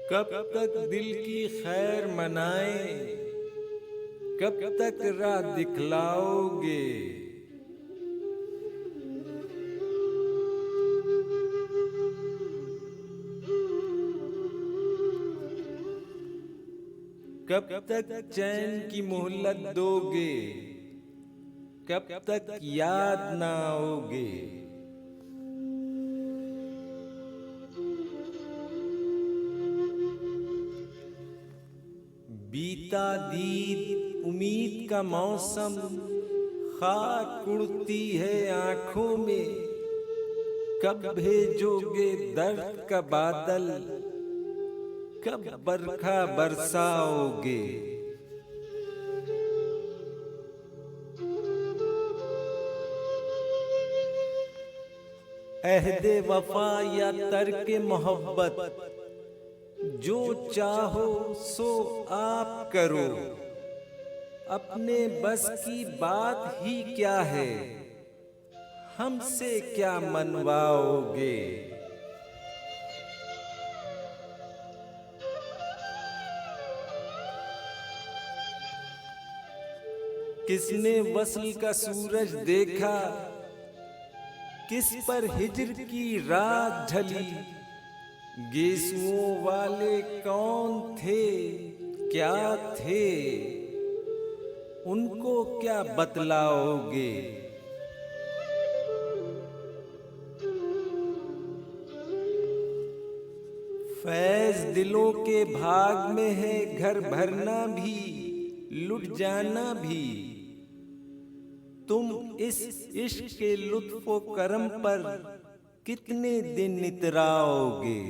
कब तक दिल की खैर मनाए, कब तक राह दिखलाओगे। कब तक चैन की मोहलत दोगे, कब तक याद ना आओगे। बीता दीद उम्मीद का मौसम, खाक उड़ती है आंखों में। कब भेजोगे दर्द का बादल, कब बरखा बरसाओगे। अहदे वफा या तर्के मोहब्बत, जो चाहो सो आप करो। अपने बस की बात ही क्या है, हमसे क्या मनवाओगे। किसने वस्ल का सूरज देखा, किस पर हिज्र की रात ढली। गेसुओं वाले कौन थे, क्या थे, उनको क्या बतलाओगे। फैज दिलों के भाग में है, घर भरना भी लुट जाना भी। तुम इस इश्क के लुत्फ़ो करम पर कितने दिन इतराओगे।